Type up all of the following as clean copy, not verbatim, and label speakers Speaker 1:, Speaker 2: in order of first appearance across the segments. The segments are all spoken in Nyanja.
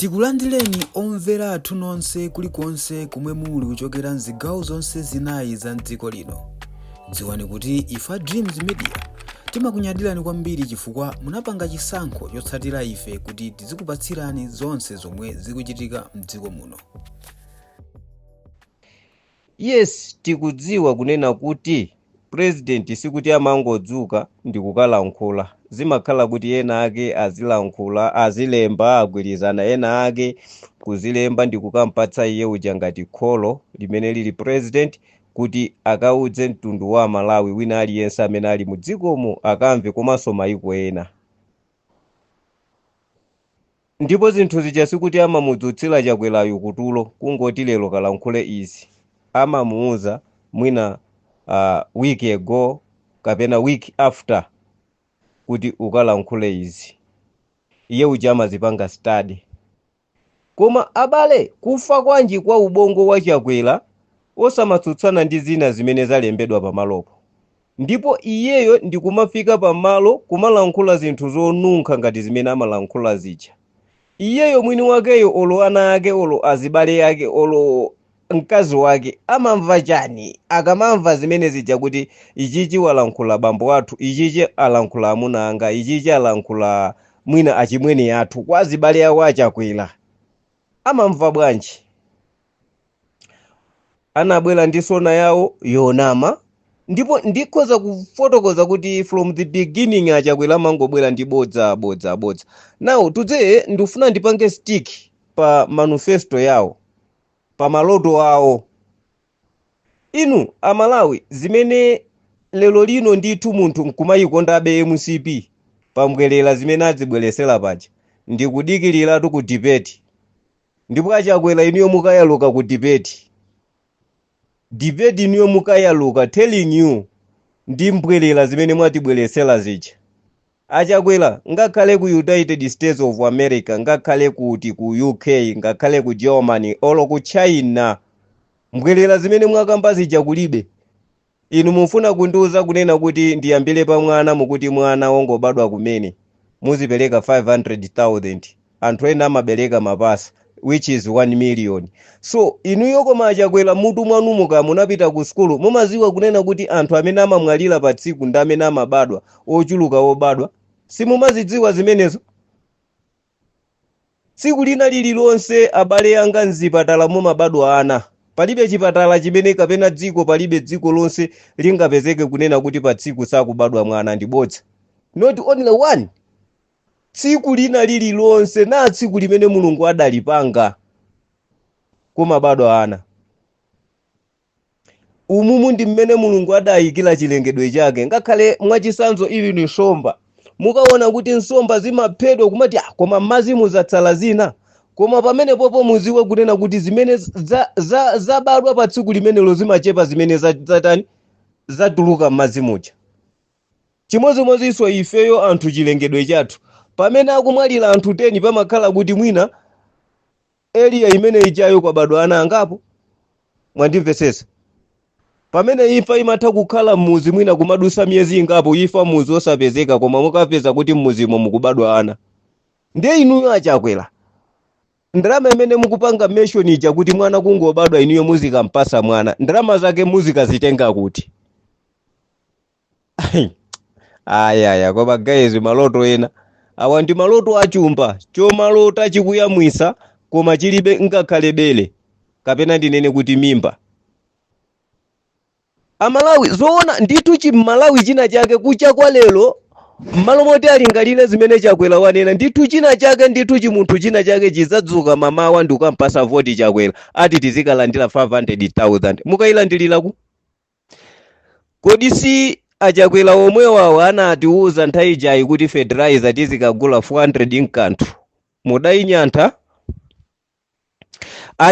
Speaker 1: Tikulandireni omvera athu nonse kulikonse kumwe muli kuchokera mzigawo zonse zinayi za mdziko lino. Dziwani kuti ife Dreams Media timakunyadirani kwambiri chifukwa munapanga chisankho chotsatira ife kuti tizikupatsirani zonse zomwe zikuchitika mdziko muno.
Speaker 2: Yes, tikudziwa kunena kuti president sikuti amangodzuka ndi kukalankhula. Zimakhala kuti ena ake azilankhula, azilemba, agwirizana ena ake kuzilemba ndi kukampatsa iye uja ngati kholo limene lili president kuti akaudze mtundu wa Malawi wina aliyense amene ali mu dzikomo akamve komanso mayiko ena. Ndipo zinthu zija sikuti amamudzutsira Chakwerayo kutulo kungoti lero kalankhule izi. Amamuuza mwina week ago kapena week after kuti ukalankhule izi. Iye uja amazipanga study. Koma abale kufa kwanji kwa ubongo wa Chakwera osamatsutsana ndi zina zimene zalembedwa pamalopo. Ndipo iyeyo ndikumafika pamalo kumalankhula zinthu zonunkha ngati zimene amalankhula zija. Iyeyo mwini wakeyo olo ana ake olo azibale ake olo mkazi wake amamva chani akamamva zimene zija kuti ichichi walankhula bambo athu, ichichi alankhula amuna anga, ichichi alankhula mwina achimwene athu kwa azibale awo Chakwera. Amamva bwanji? Anabwera ndi sona yawo yonama, ndipo ndikhoza kufotokoza kuti from the beginning Chakwera amangobwera ndi bodza. Now today ndifuna ndipange stick pa manifesto yawo, pa maloto awo. Inu Amalawi zimene lero lino ndithu munthu nkumayikondabe MCP pambwerera zimene azibweresera paja ndikudikirira ku debate. Ndipo Chakwera iniyo mukayaluka ku debate iniyo mukayaluka telling you ndi mbwerera zimene mwatibweresera zija. Chakwera ngakhale ku United States of America, ngakhale kuti ku UK, ngakhale ku Germany olo ku China, mbwerera zimene mwakamba zija kulibe. Inu mufuna kundiuza kunena kuti ndiyambire pa mwana mukuti mwana wongobadwa kumene muzipereka 500,000, anthu ena amabereka mapasa which is 1 million. So inuyo koma Chakwera mutu mwanu muka munapita ku skulu mumaziwa kunena kuti anthu amene amamwalira pa tsiku ndi amene amabadwa ochuluka obadwa. Simumazidziwa zimenezo? Tsiku lina lililonse abale anga mzipatala mumabadwa ana. Palibe chipatala chimene kapena dziko, palibe dziko lonse lingapezeke kunena kuti pa tsiku sakubadwa mwana ndi bodza. Not only one. Tsiku lina lililonse na tsiku limene Mulungu adalipanga kumabadwa ana. Umumu ndi mmene Mulungu adayikira chilengedwe chake. Ngakhale mwachisanzo ili ni nsomba, mukaona kuti nsomba zimaphedwa kumati koma mazimu zatsala zina, koma pamene popo muziwe kunena kuti zimene zabadwa pa tsiku limenelo zimachepa zimene zatani zatuluka m'mazimuja. Chimodzimodzinso ifeyo anthu chilengedwe chathu pamene akumwalira anthu 10 pamakhala kuti mwina area imene ichayo kwabadwa ana angapo. Mwandimvesesa? Pamene ifa imatha kukhala mmuzi mwina kumadusa miyezi ingapo ifa muzi osapezeka koma mukapeza kuti mmuzimo mukubadwa ana. Ndiye inuyo Chakwera ndalama imene mukupanga mention ija kuti mwana kungobadwa inuyo muzikampasa mwana, ndalama zake muzikazitenga kuti? Aya koma guys maloto ena awa ndi maloto achumba, chomalota chikuyamwisa koma chilibe ngakhale bele kapena ndinene kuti mimba. Amalawi zoona ndithu chimalawi china chake kucha kwa lero mmalo moti alingalire zimene Chakwera wanena ndithu china chake ndithu chimunthu china chake chizadzuka mamawa ndi kukampasa voti Chakwera ati tizikalandira 500,000. Mukayilandirira ku? Kodi si Chakwera omwe wawo anatiuza nthawi ijayi kuti fertilizer tizikagula 400 mkanthu mudayinyantha?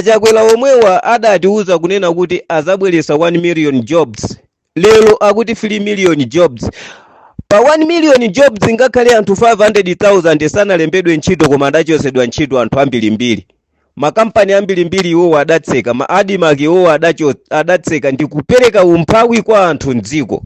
Speaker 2: Chakwera omwewa adatiuza kunena kuti azabweresa 1 million jobs, lero akuti 3 million jobs. Pa 1 million jobs ngakhale anthu 500,000 sanalembedwe ntchito koma adachosedwa ntchito anthu ambirimbiri. Makampani ambirimbiri iwo adatseka, ma Adimark iwo adatseka ndi kupereka umphawi kwa anthu mdziko.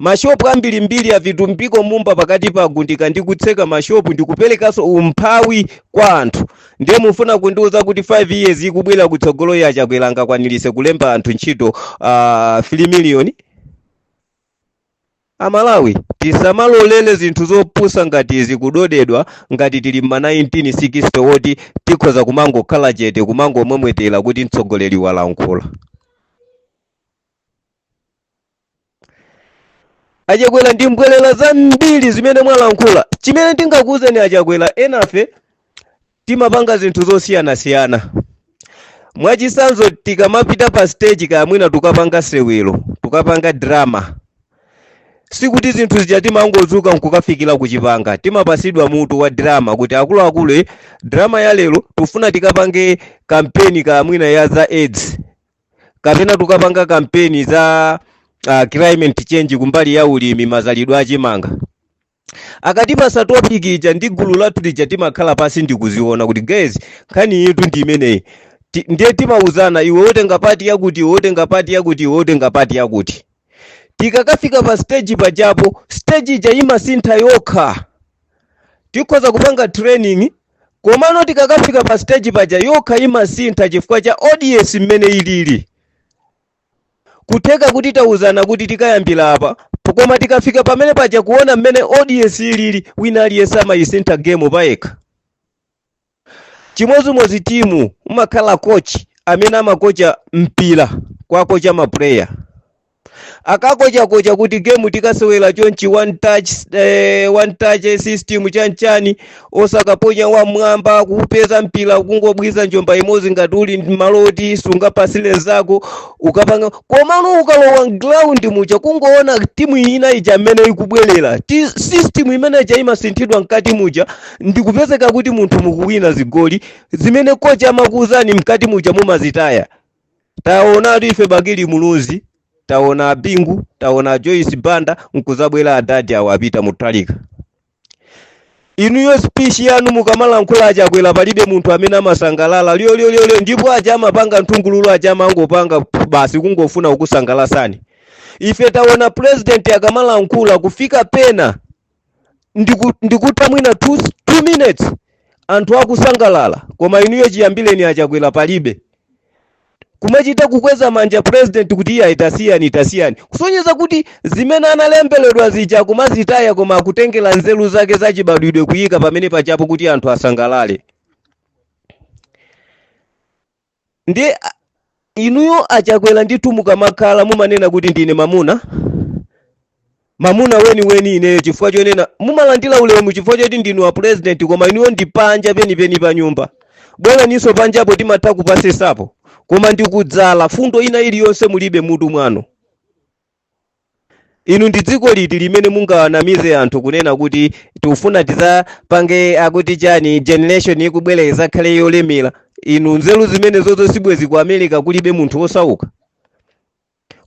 Speaker 2: mashopu ambirimbiri avitumbiko mumba pakati pa gundika ndi kutseka mashopu ndikuperekaso umphawi kwa anthu. Ndiye mufuna kundiuza kuti 5 years ikubwera kutsogolo ya Chakwera angakwanilise kulemba anthu ntchito 3 million? Amalawi tisamalolele zinthu zopusa ngati izi kudodedwa ngati tili ma 1960 woti tikhoza kumangokhala chete kumangomwemwetera kuti mtsogoleri walankhula. Achakwera ndimbwerera zambiri zimene mwalankhula. Chimene tingakuuzeni Achakwera, enafe timapanga zinthu zosiyanasiyana. Mwachisanzo tikamapita pa stage kamwina tukapanga sewelo, tukapanga drama. Sikuti zinthu zija timangozuka nkukafikira kuchipanga. Timapasidwa mutu wa drama kuti akuluakulu drama ya lero tufuna tikapange kampeni kamwina ya za AIDS. Kapena tukapanga kampeni za climate change kumbali ya ulimi mazalidwe achimanga. Akatipasa topic ija ndi gulu lathu lija timakhala pasi ndikuziona kuti guys nkhani yetu ndi imeneyi. Ndiye timauzana iwe wotenga pati yakuti, wotenga pati yakuti, wotenga pati yakuti. Tikakafika pa stage pajapo, stage ija imasintha yokha. Tikhoza kupanga training, komano tikakafika pa stage paja yokha imasintha chifukwa cha audience mmene ilili. Kuteka kuti tauzana kuti tikayambira apa, koma tikafika pamene paja kuona mmene audience ilili, wina aliyense amayisintha game payekha. Chimozimozi timu umakhala coach amene amakocha mpira kwa kocha ma player. Akakocha kuti game tikasewera chonchi one touch system chanchani osakaponya wa mwamba kupeza mpira kungobwiza njomba imozi ngati uli maloti sunga pasile zako ukapanga. Komano ukalowa ground mucha kungoona timu ina ija mmene ikubwerera. System imene ija imasinthidwa mkati mucha ndikupezeka kuti munthu mukuwina zigoli zimene kocha amakuuzani mkati mucha mumazitaya. Taona ife Bagili Muluzi, taona Bingu, taona Joyce Banda nkuzabwera adadi awapita mutalika. Inuyo speech yanu mukamalankhula Achakwera palibe munthu amene amasangalala lyo ndipo aja amapanga ntungululu aja amangopanga basi kungofuna kukusangalasani. Ife taona president akamalankhula kufika pena ndikutamwina 2 minutes anthu akusangalala, koma inuyo chiyambileni Achakwera palibe. Kumachita kukweza manja president kuti iya itasiyani kusonyeza kuti zimene analembeledwa zija kumazitaya koma akutengera nzeru zake zachibadwidwe kuyika pamene pachapo kuti anthu asangalale. Ndiye inuyo Achakwera ndithu mukamakhala mumanena kuti ndine mamuna weni ineyo chifukwa chonena mumalandira ulemu chifukwa choti ndinu wa president, koma inuyo ndipanja penipeni pa nyumba. Bwera niso panjapo timatha kupasesapo, koma ndikudzala fundo ina iliyonse mulibe mutu mwano. Inu ndi dziko liti limene mungawanamize anthu kunena kuti tikufuna tizapange akuti chani generation ikubwera izakhale yolemera. Inu nzeru zimene zozo sibwezi ku America kulibe munthu osauka.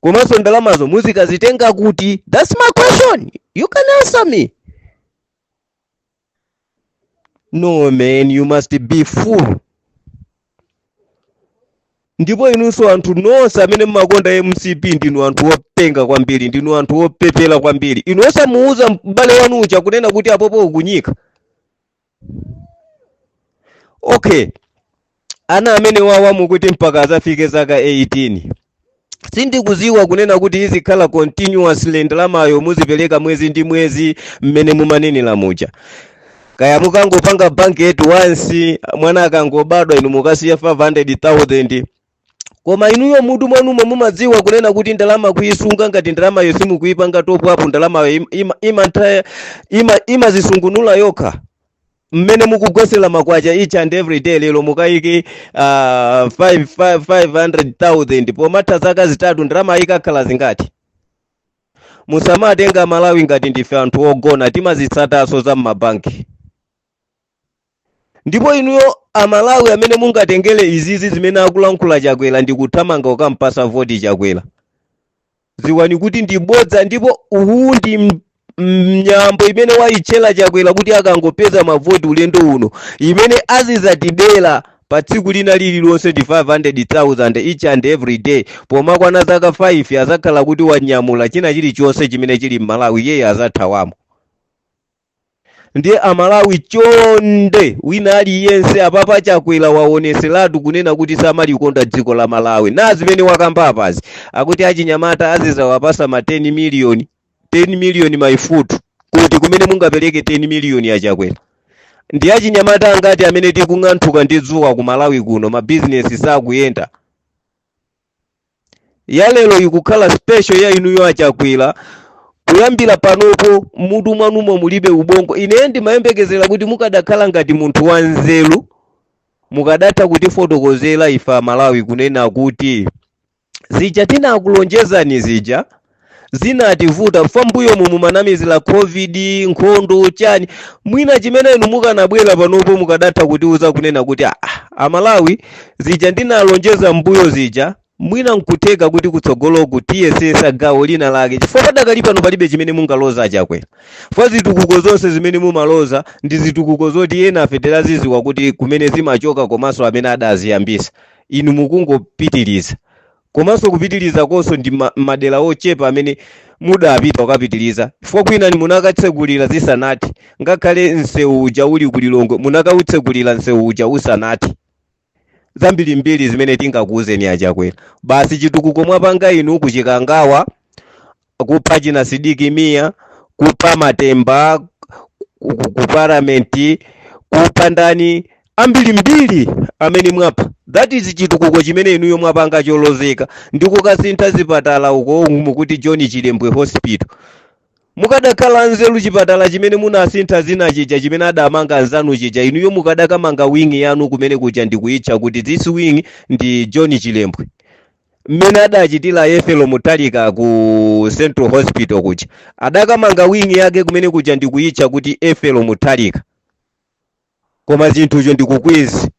Speaker 2: Komanso ndalamazo muzikazitenga kuti? That's my question. You can answer me. No man, you must be fool. Ndipo inunso anthu nonse amene mmakonda MCP ndinu anthu openga kwambiri, ndinu anthu opepela kwambiri. Inu osamuuza mbale wanu ucha kunena kuti apopo ukunyika. Okay. Ana amene wawa mukuti mpaka azafike zaka 18. Sindikuziwa kunena kuti izi khala continuously ndalamayo muzipereka mwezi ndi mwezi mmene mumanenera mucha. Kaya mukangopanga banket once mwana akangobadwa inu mukasiya 500,000. Koma inuyo mutu mwanumo mumadziwa kunena kuti ndalama kuisunga ngati ndalama yosimu kuipanga top up ndalama imazisungunula yokha. Mmene mukugwesera makwacha each and every day lero mukaike 500,000 pomatha zaka zitatu ndalama ikakhala zingati. Musamatenga Malawi ngati ndife anthu ogona timazitsataso za mabanki. Ndipo inuyo Amalawi amene mungatengele izizi zimene akulankhula Chakwera ndikuthamanga ukampasa voti Chakwera. Ziwani kuti ndibodza ndipo ndi mnyambo imene wayichela Chakwera kuti akangopeza mavoti ulendo uno imene azizatibela pa tsiku lina lililonse ndi 500,000 each and every day. Pomakwana zaka 5 azakhala kuti wanyamula china chilichonse chimene chili m'Malawi yeye azathawamo. Ndiye Amalawi chonde wina aliyense apapa Chakwera waoneseratu kunena kuti samalikonda dziko la Malawi. Na zimene wakamba apazi akuti achinyamata aziza wapasa ma 10 million maifutu kuti kumene mungapereke 10 million ya Chakwera. Ndi achinyamata angati amene tikung'anthuka ndi dzuwa ku Malawi kuno ma business sakuyenda. Ya lero ikukhala special ya inuyo a Chakwera. Kuyambira panopo mutu mwanumo mulibe ubongo. Ine ndimayembekezera kuti mukadakhala ngati munthu wanzeru mukadatha kuti fotokozera ifa Malawi kunena kuti zija tinakulonjezani zija zinativuta fambuyo mumanamizira COVID nkhondo chani mwina chimene inu mukanabwera panopo mukadatha kuti uza kunena kuti Amalawi zija ndinalonjeza mbuyo zija mwina nkutheka kuti kutsogolo kutiyesesa gawo lina lake chifukwa padakali pano palibe chimene mungaloza Chakwera. Fa zitukuko zonse zimene mumaloza ndi zitukuko zoti ena afetera ziziwa kuti kumene zimachoka komanso amene adaziyambisa inu mukungopitiriza. Komanso kupitiriza konso ndi madera ochepa amene mudapita ukapitiriza. Chifukwa kwina ni munakatsegulira zisanati ngakhale msewu uja uli kulilongo munakautsegulira msewu uja usanati. Zambiri mbiri zimene tingakuuzeni a Chakwera. Basi chitukuko mwapanga inu kuchikangawa kupha china Sidiki Mia kupha Matemba ku parliament kupha ndani ambiri mbiri amene mwapa. That is chitukuko chimene inuyo mwapanga cholozeka ndikukasintha zipatala uko mukuti John Chilembwe Hospital. Mukadakhala nzeru chipatala chimene munasintha zina chija chimene adamanga nzanu chija inuyo mukadakamanga wing yanu kumene kuja ndikuitcha kuti this wing ndi John Chilembwe. Mmene adachitira Efelo Mutalika ku Central Hospital kuja adakamanga wing yake kumene kuja ndikuitcha kuti Efelo Mutalika. Koma zinthuzo ndikukwezi.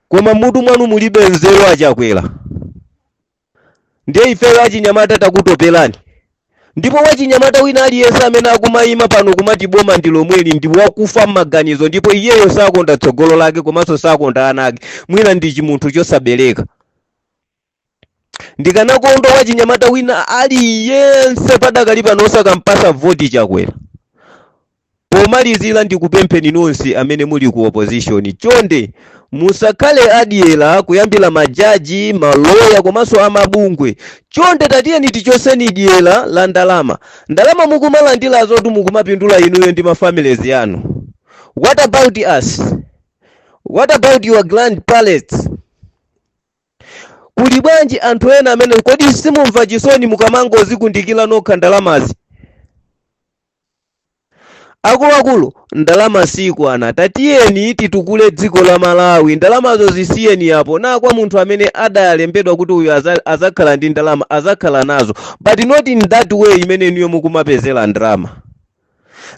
Speaker 2: Koma mutu mwanu mulibe nzeru a Chakwera. Ndiye ife achinyamata takutopelani. Ndipo wachinyamata wina aliyense amene akumayima pano kumati boma ndi lomweli ndi wakufa m'maganizo ndipo iyeyo sakonda tsogolo lake komanso sakonda ana ake mwina ndi chimunthu chosabereka. Ndikanakonda wachinyamata wina aliyense padakali pano osakampasa voti Chakwera. Pomalizira ndikupempheni nonse amene muli ku opposition chonde musakhale adiela kuyambira majaji maloya komanso amabungwe. Chonde tatiyeni tichoseni diela la ndalama mukumalandira zotu mukumapindula inuyo ndi mafamilies yanu. What about us? What about your grandparents? Kuli bwanji anthu ena amene kodi simumva chisoni mukamangozikundikira nokha ndalamazi? Akuluakulu ndalama sikwana tatiyeni titukule dziko la Malawi ndalamazo zisiyeni apo na kwa munthu amene adalembedwa kuti uyu azakhala ndi ndalama azakhala nazo but not in that way imene niyo mukumapezera ndalama.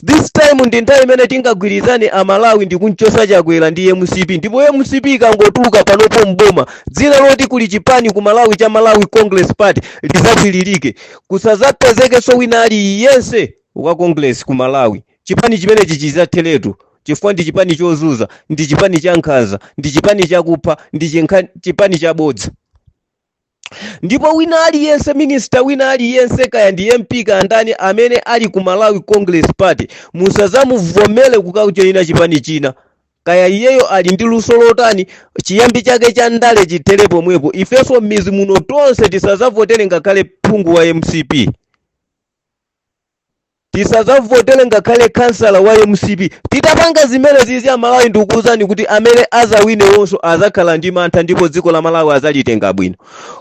Speaker 2: This time ndi nthawi imene tingagwirizane Amalawi ndi kunchosa Chakwera ndi MCP ndipo MCP ikangotuluka panopo mboma dzina loti kuli chipani ku Malawi cha Malawi Congress Party lizakwilirike kusazapezeke so wina aliyense wa Congress ku Malawi. Chipani chimene chichizatheletu chifukwa ndi chipani chozuza ndi chipani cha nkhanza ndi chipani chakupha ndi chipani chabodza. Ndipo wina aliyense minister wina aliyense kaya ndi MP kaya ndani amene ali ku Malawi Congress Party musazamuvomere kukajoyina chipani china kaya iyeyo ali ndi luso lotani chiyambi chake cha ndale chithere pomwepo. Ifenso mizi muno tonse tisazavotere ngakhale phungu wa MCP. Tisazavotere ngakhale kansala wa MCP. Titapanga zimene zizi Amalawi ndikuuzani kuti amene azawine wonso azakhala ndi mantha ndipo dziko la Malawi azalitenga bwino.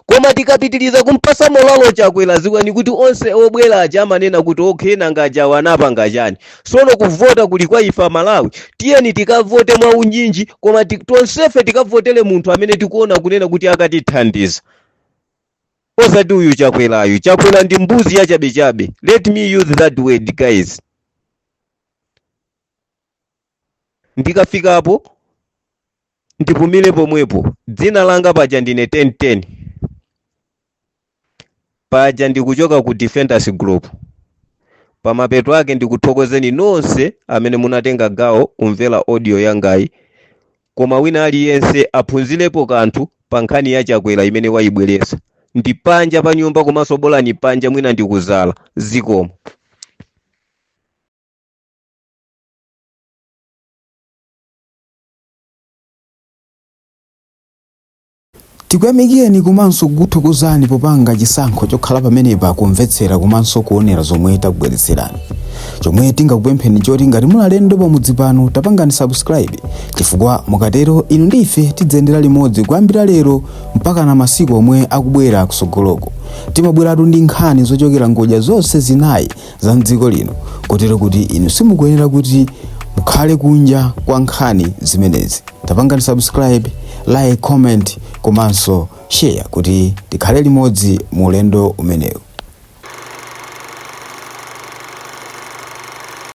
Speaker 2: Koma tikapitiriza kumpasa molalo Chakwera ziwani kuti onse obwera aja amanena kuti okay nanga ajawanapa ngachani. Sono kuvota kuli kwa ifa Malawi tiyeni tikavote mwa unyinji koma tonsefe tikavotere munthu amene tikuona kunena kuti akatithandiza. Osati uyu Chakwerayu. Chakwera ndi mbuzi ya chabechabe. Let me use that word guys. Ndikafikapo ndipumile pomwepo. Dzina langa paja ndine 1010. Paja ndikuchoka ku Defenders Group. Pamapeto ake ndikuthokozeni nonse amene munatenga gawo kumvera audio yangayi. koma wina aliyense aphunzirepo kanthu pa nkhani ya Chakwera imene wayibweretsa. Ndi panja pa nyumba komanso bola ni panja mwina ndi kuzala zikomo.
Speaker 1: Tikuyamikeni komanso kukuthokozani popanga chisankho chokhala pamenepa kumvetsera komanso kuonera zomwe takubweretserani. Chomwe tingakupempheni choti ngati muli alendo pamudzi pano tapangani subscribe, chifukwa mukatero inu ndi ife tidzayendera limodzi kuyambira lero mpaka na masiku omwe akubwera kusogoloko. Timabweratu ndi nkhani zochokera ngodya zonse zinayi za mdziko lino, kotero kuti inu simukuyenera kuti mukhale kunja kwa nkhani zimenezi. Tapangani subscribe, like, comment komanso share kuti tikhale limodzi mu ulendo umenewu.